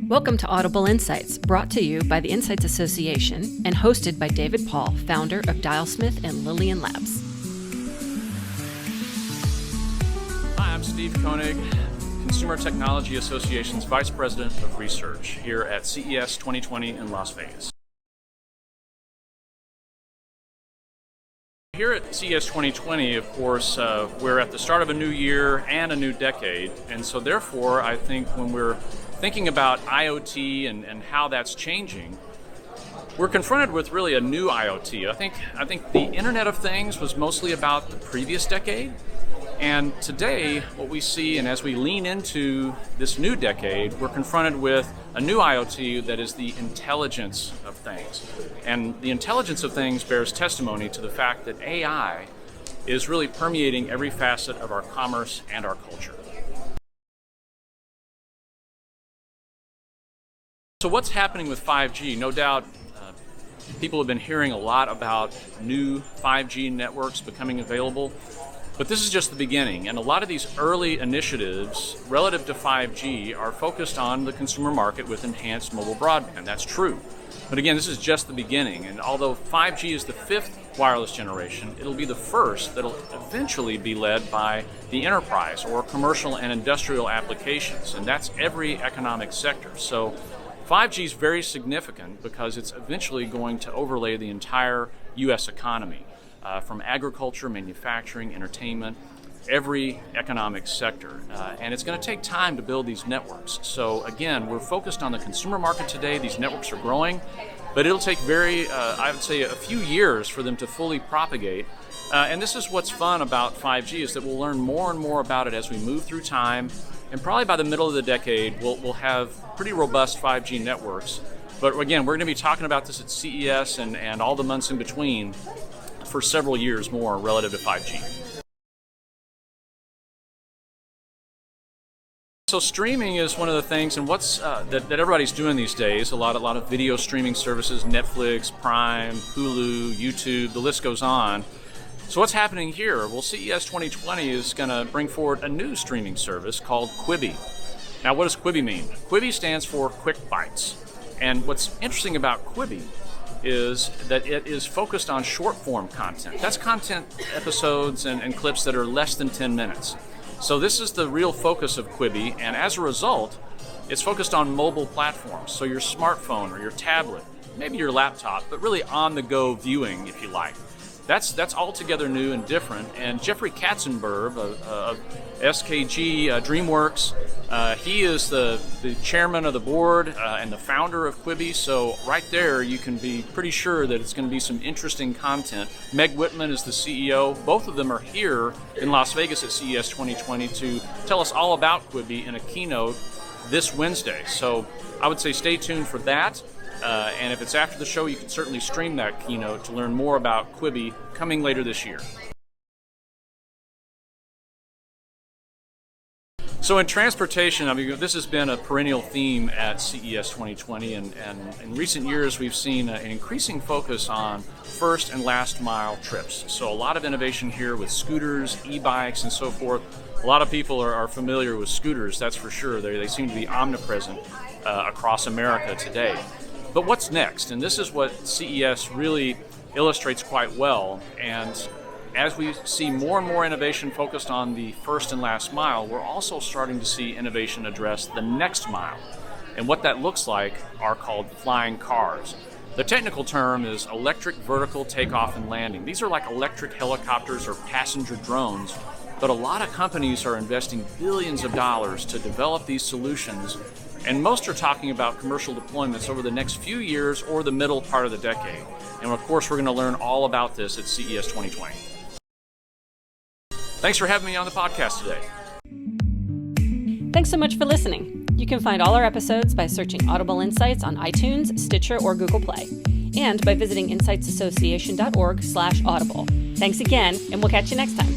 Welcome to Audible Insights, brought to you by the Insights Association and hosted by David Paul, founder of Dialsmith and Lillian Labs. Hi, I'm Steve Koenig, Consumer Technology Association's Vice President of Research here at CES 2020 in Las Vegas. Here at CES 2020, of course, we're at the start of a new year and a new decade, and so therefore I think when we're thinking about IoT and how that's changing, we're confronted with really a new IoT. I think the Internet of Things was mostly about the previous decade, and today what we see, and as we lean into this new decade, we're confronted with a new IoT that is the intelligence of things. And the intelligence of things bears testimony to the fact that AI is really permeating every facet of our commerce and our culture. So what's happening with 5G? No doubt people have been hearing a lot about new 5G networks becoming available, but this is just the beginning. And a lot of these early initiatives relative to 5G are focused on the consumer market with enhanced mobile broadband. That's true. But again, this is just the beginning. And although 5G is the fifth wireless generation, it'll be the first that'll eventually be led by the enterprise or commercial and industrial applications. And that's every economic sector. So 5G is very significant because it's eventually going to overlay the entire U.S. economy, from agriculture, manufacturing, entertainment, every economic sector. And it's going to take time to build these networks. So again, we're focused on the consumer market today. These networks are growing, but it'll take I would say a few years for them to fully propagate. And this is what's fun about 5G, is that we'll learn more and more about it as we move through time. And probably by the middle of the decade, we'll have pretty robust 5G networks. But again, we're going to be talking about this at CES and all the months in between for several years more relative to 5G. So streaming is one of the things, and what's that everybody's doing these days. A lot of video streaming services: Netflix, Prime, Hulu, YouTube. The list goes on. So what's happening here? Well, CES 2020 is going to bring forward a new streaming service called Quibi. Now, what does Quibi mean? Quibi stands for Quick Bites. And what's interesting about Quibi is that it is focused on short-form content. That's content episodes and clips that are less than 10 minutes. So this is the real focus of Quibi, and as a result, it's focused on mobile platforms. So your smartphone or your tablet, maybe your laptop, but really on-the-go viewing, if you like. That's altogether new and different. And Jeffrey Katzenberg of SKG DreamWorks, he is the chairman of the board and the founder of Quibi. So right there, you can be pretty sure that it's going to be some interesting content. Meg Whitman is the CEO. Both of them are here in Las Vegas at CES 2020 to tell us all about Quibi in a keynote this Wednesday. So I would say stay tuned for that. And if it's after the show, you can certainly stream that keynote to learn more about Quibi coming later this year. So in transportation, I mean, this has been a perennial theme at CES 2020, and in recent years we've seen an increasing focus on first and last mile trips. So a lot of innovation here with scooters, e-bikes, and so forth. A lot of people are familiar with scooters, that's for sure. They seem to be omnipresent across America today. But what's next? And this is what CES really illustrates quite well. And as we see more and more innovation focused on the first and last mile, we're also starting to see innovation address the next mile. And what that looks like are called flying cars. The technical term is electric vertical takeoff and landing. These are like electric helicopters or passenger drones, but a lot of companies are investing billions of dollars to develop these solutions. And most are talking about commercial deployments over the next few years or the middle part of the decade. And of course, we're going to learn all about this at CES 2020. Thanks for having me on the podcast today. Thanks so much for listening. You can find all our episodes by searching Audible Insights on iTunes, Stitcher, or Google Play, and by visiting insightsassociation.org/audible. Thanks again, and we'll catch you next time.